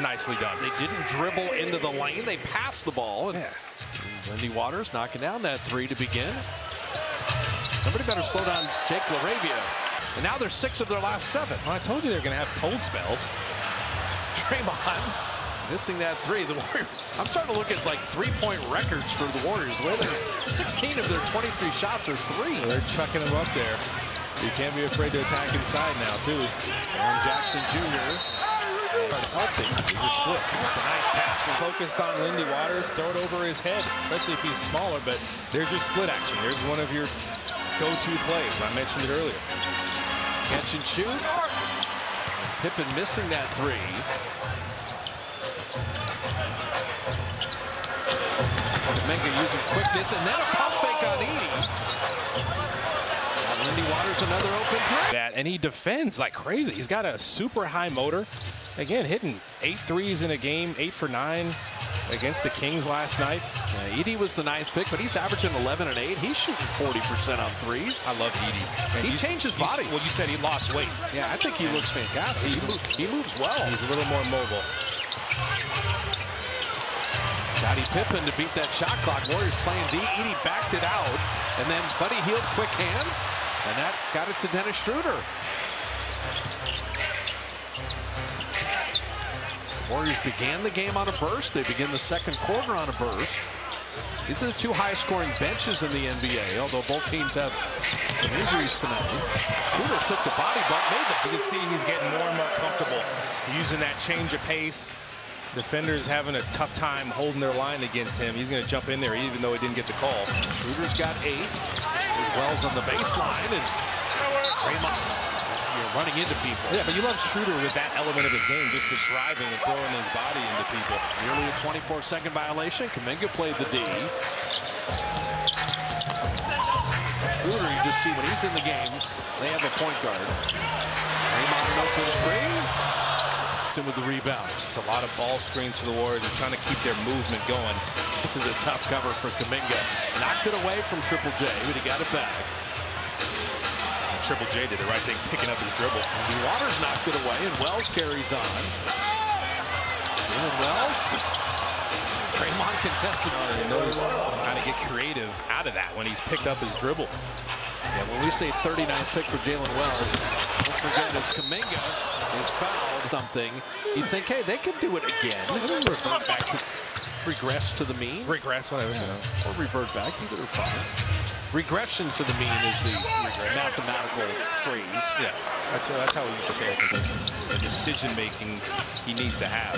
Nicely done. They didn't dribble into the lane. They passed the ball. And Lindy Waters knocking down that three to begin. Somebody better slow down Jake LaRavia. And now they're 6 of their last 7. Well, I told you they're going to have cold spells. Draymond missing that three. The Warriors, I'm starting to look at like 3-point records for the Warriors. Where 16 of their 23 shots are threes. Well, they're chucking them up there. You can't be afraid to attack inside now, too. Aaron Jackson Jr. Healthy. Split. That's a nice pass. Focused on Lindy Waters. Throw it over his head, especially if he's smaller. But there's your split action. There's one of your go-to plays. I mentioned it earlier. Catch and shoot. Pippen missing that three. Kuminga using quickness, and then a pump fake on Edey. Lindy Waters another open three. And he defends like crazy. He's got a super high motor. Again, hitting 8 threes in a game, 8 for 9 against the Kings last night. Edey was the 9th pick, but he's averaging 11 and 8. He's shooting 40% on threes. I love Edey. He changed his body. Well, you said he lost weight. Yeah, I think he looks fantastic. He moves well. He's a little more mobile. Scottie Pippen to beat that shot clock. Warriors playing D. Edey backed it out, and then Buddy Hield quick hands, and that got it to Dennis Schroeder. Warriors began the game on a burst. They begin the second quarter on a burst. These are the 2 highest scoring benches in the NBA, although both teams have some injuries tonight. Schroeder took the body bump, made the. You can see he's getting more and more comfortable using that change of pace. Defenders having a tough time holding their line against him. He's going to jump in there even though he didn't get the call. Schroeder's got 8. Wells on the baseline, and Draymond running into people. Yeah, but you love Schroeder with that element of his game, just the driving and throwing his body into people. Nearly a 24-second violation. Kuminga played the D. Schroeder, you just see when he's in the game, they have a point guard. Draymond an open three. It's in with the rebound. It's a lot of ball screens for the Warriors. They're trying to keep their movement going. This is a tough cover for Kuminga. Knocked it away from Triple J, but he got it back. Triple J did the right thing, picking up his dribble. And Waters knocked it away, and Wells carries on. Jalen Wells. Draymond contested. He knows how to get creative out of that when he's picked up his dribble. Yeah, when we say 39th pick for Jalen Wells, don't forget as Kuminga is fouled something, you think, hey, they can do it again. Revert back to, regress to the mean. Regress, whatever, you know. Or revert back, either are fine. Regression to the mean is the mathematical phrase. Yeah, that's how we used to say it. The decision-making he needs to have.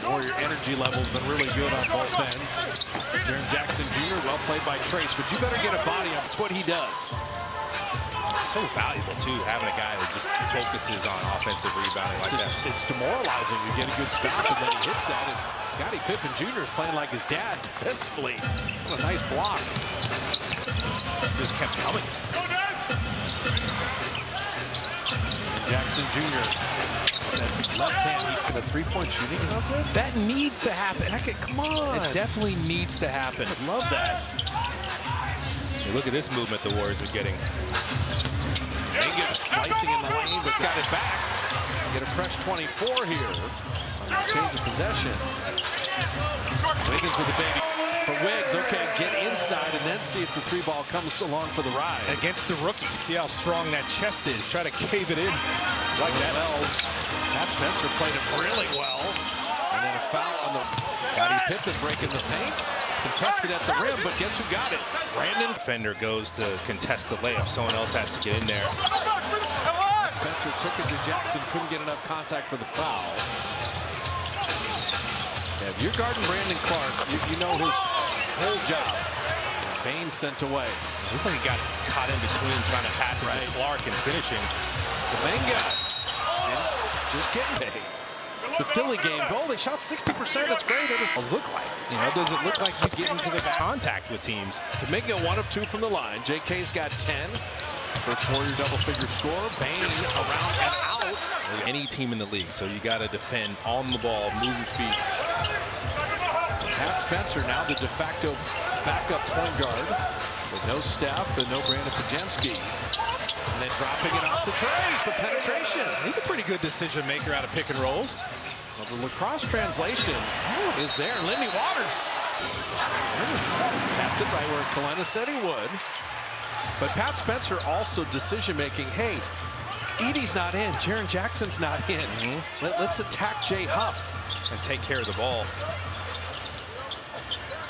Warrior energy level's been really good on both ends. Aaron Jackson Jr., well played by Trace, but you better get a body on. It's what he does. It's so valuable, too, having a guy that just focuses on offensive rebounding like that. It's demoralizing. You get a good stop, and then he hits that. And Scottie Pippen Jr. is playing like his dad defensively. What a nice block. Just kept coming. Jackson Jr. That left hand, he's in a 3-point shooting contest. That needs to happen. Come on. It definitely needs to happen. Love that. Hey, look at this movement the Warriors are getting. Kuminga slicing in the lane, but got it back. Get a fresh 24 here. Change of possession. Wiggins with the baby. For Wiggs, okay, get inside and then see if the 3-ball comes along for the ride. Against the rookie, see how strong that chest is. Try to cave it in. Like that. Wells. Pat Spencer played it really well. And then a foul on the Scottie Pippen breaking the paint. Contested at the rim, but guess who got it? Brandon. Defender goes to contest the layup. Someone else has to get in there. Spencer took it to Jackson. Couldn't get enough contact for the foul. Yeah, if you're guarding Brandon Clark, you know his whole job. Bain sent away. It looks like he got caught in between trying to pass it to Clark and finishing. Kuminga. Just getting paid. The Philly game, they shot 60%. That's great. Does look like, does it look like you get into the contact with teams? Kuminga 1 of 2 from the line. JK's got 10. First Warrior double-figure score. Bain around and out. Any team in the league, so you got to defend on the ball, move your feet. Pat Spencer now the de facto backup point guard with no Steph and no Brandon Pajemski. And then dropping it off to Trace, the penetration. He's a pretty good decision maker out of pick and rolls. Well, the lacrosse translation is there. Lindy Waters tapped it right where Kalena said he would. But Pat Spencer also decision-making. Hey, Edie's not in. Jaron Jackson's not in. Let's attack Jay Huff and take care of the ball.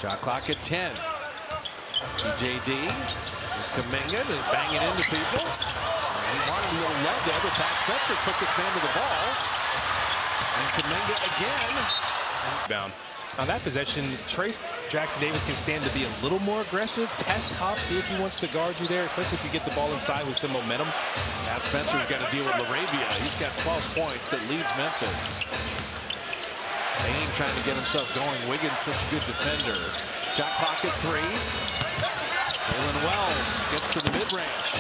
Shot clock at 10. TJD, Kaminga is banging into people. He wanted a little love there, but Pat Spencer quickest man to the ball. And Kaminga again. Bound. On that possession, Trace Jackson Davis can stand to be a little more aggressive. Test Huff, see if he wants to guard you there, especially if you get the ball inside with some momentum. Pat Spencer's got to deal with LaRavia. He's got 12 points that leads Memphis. Bain trying to get himself going. Wiggins, such a good defender. Shot clock at 3. Jalen Wells gets to the mid-range.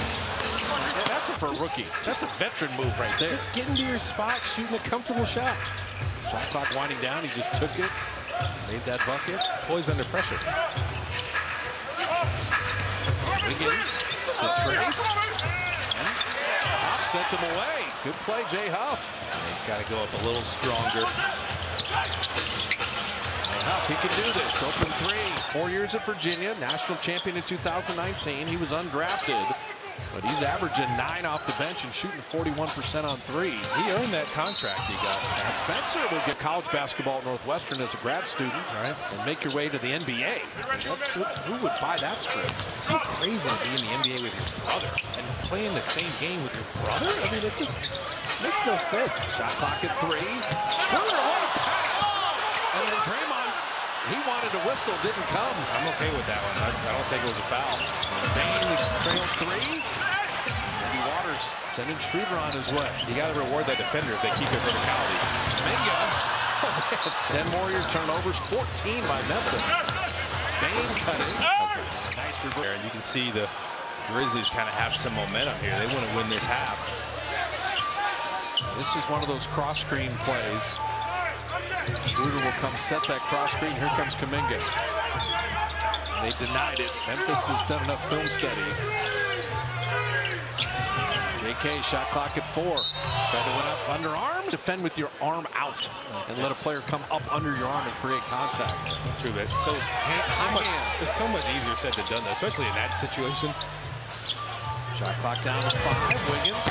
Yeah, that's for a rookie. That's a veteran move right there. Just get into your spot, shooting a comfortable shot. Shot clock winding down. He just took it. Made that bucket. Poised under pressure. Wiggins to Trace. Huff sent him away. Good play, Jay Huff. They've got to go up a little stronger. Huff, he can do this. Open 3. 4 years at Virginia, national champion in 2019. He was undrafted, but he's averaging 9 off the bench and shooting 41% on threes. He earned that contract he got. And Spencer will get college basketball at Northwestern as a grad student, right? And make your way to the NBA. Who would buy that script? It's so crazy to be in the NBA with your brother and playing the same game with your brother. I mean, it just makes no sense. Shot clock at 3. Schroeder, what a pass! And then Draymond, he wanted to whistle, didn't come. I'm okay with that one. I don't think it was a foul. Bain trailed 3. Lindy Waters sending Schroeder on his way. You got to reward that defender if they keep their verticality. Minga. 10 Warrior turnovers, 14 by Memphis. Bain cutting. Nice reverse. And you can see the Grizzlies kind of have some momentum here. They want to win this half. This is one of those cross screen plays. Schroeder will come set that cross screen. Here comes Kaminga. They denied it. Memphis has done enough film study. JK shot clock at 4. Try to win up underarms. Defend with your arm out and let a player come up under your arm and create contact. True, that's so much easier said than done, though, especially in that situation. Shot clock down to 5. Wiggins.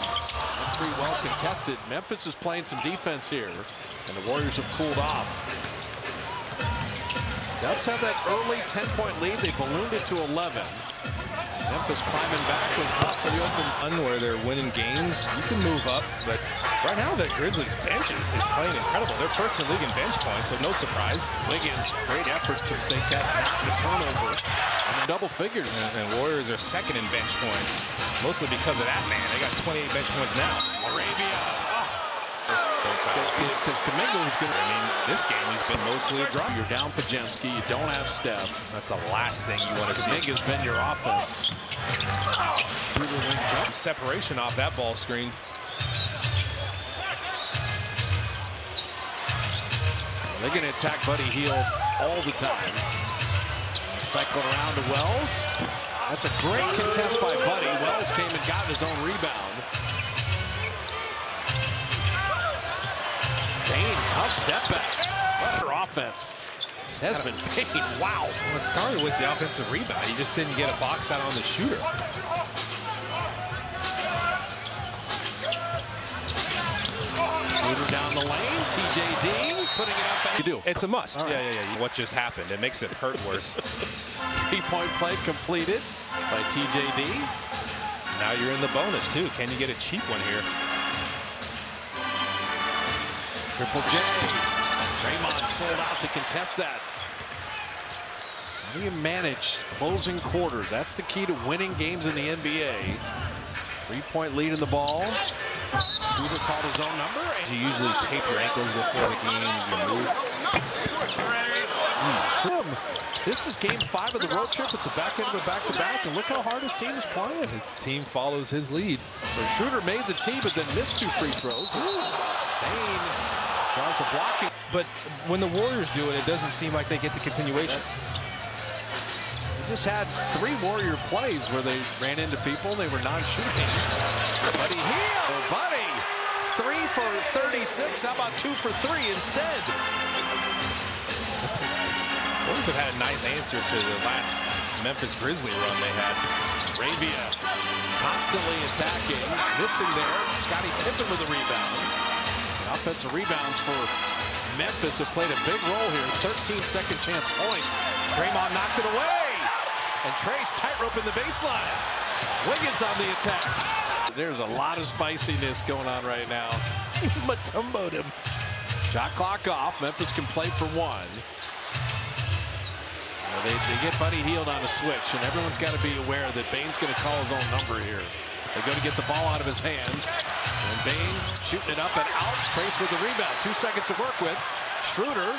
3 well contested. Memphis is playing some defense here, and the Warriors have cooled off. Dubs have that early 10-point lead. They ballooned it to 11. Memphis climbing back with Huff for the open fun where they're winning games. You can move up, but right now the Grizzlies bench is playing incredible. They're first in the league in bench points, so no surprise. Wiggins, great effort to make that the turnover. And then double figures. And Warriors are second in bench points, mostly because of that man. They got 28 bench points now. Arabia. Because Kaminga was going to. I mean, this game he's been mostly a drop. You're down Pajemski. You don't have Steph. That's the last thing you want to see. Kaminga's been your offense. Jump separation off that ball screen. They're going to attack Buddy Hield all the time. Cycle around to Wells. That's a great contest by Buddy. Wells came and got his own rebound. Bain, tough step back. Better offense. Desmond Bain, wow. Well, it started with the offensive rebound. He just didn't get a box out on the shooter. Shooter down the lane. TJD putting it up. You do. It's a must. Right. Yeah. What just happened? It makes it hurt worse. 3-point play completed by TJD. Now you're in the bonus, too. Can you get a cheap one here? Triple J. Draymond sold out to contest that. How do you manage closing quarters? That's the key to winning games in the NBA. 3-point lead in the ball. Hoover called his own number. You usually tape your ankles before the game. You move. This is game 5 of the road trip. It's a back end of a back-to-back, and look how hard his team is playing. His team follows his lead. So Schroeder made the team, but then missed 2 free throws. Bain draws a blocking. But when the Warriors do it, it doesn't seem like they get the continuation. They just had 3 Warrior plays where they ran into people and they were non-shooting. Buddy Hield, Buddy 3 for 36. How about 2 for 3 instead? Wolves have had a nice answer to the last Memphis Grizzly run they had. Arabia constantly attacking, missing there. Scottie Pippen with a rebound. The offensive rebounds for Memphis have played a big role here. 13 second chance points. Draymond knocked it away. And Trace tightrope in the baseline. Wiggins on the attack. There's a lot of spiciness going on right now. Matumbo'd him. Shot clock off. Memphis can play for 1. They get Buddy Hield on a switch, and everyone's got to be aware that Bane's going to call his own number here. They go to get the ball out of his hands. And Bane shooting it up and out. Trace with the rebound. 2 seconds to work with. Schroeder.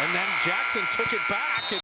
And then Jackson took it back.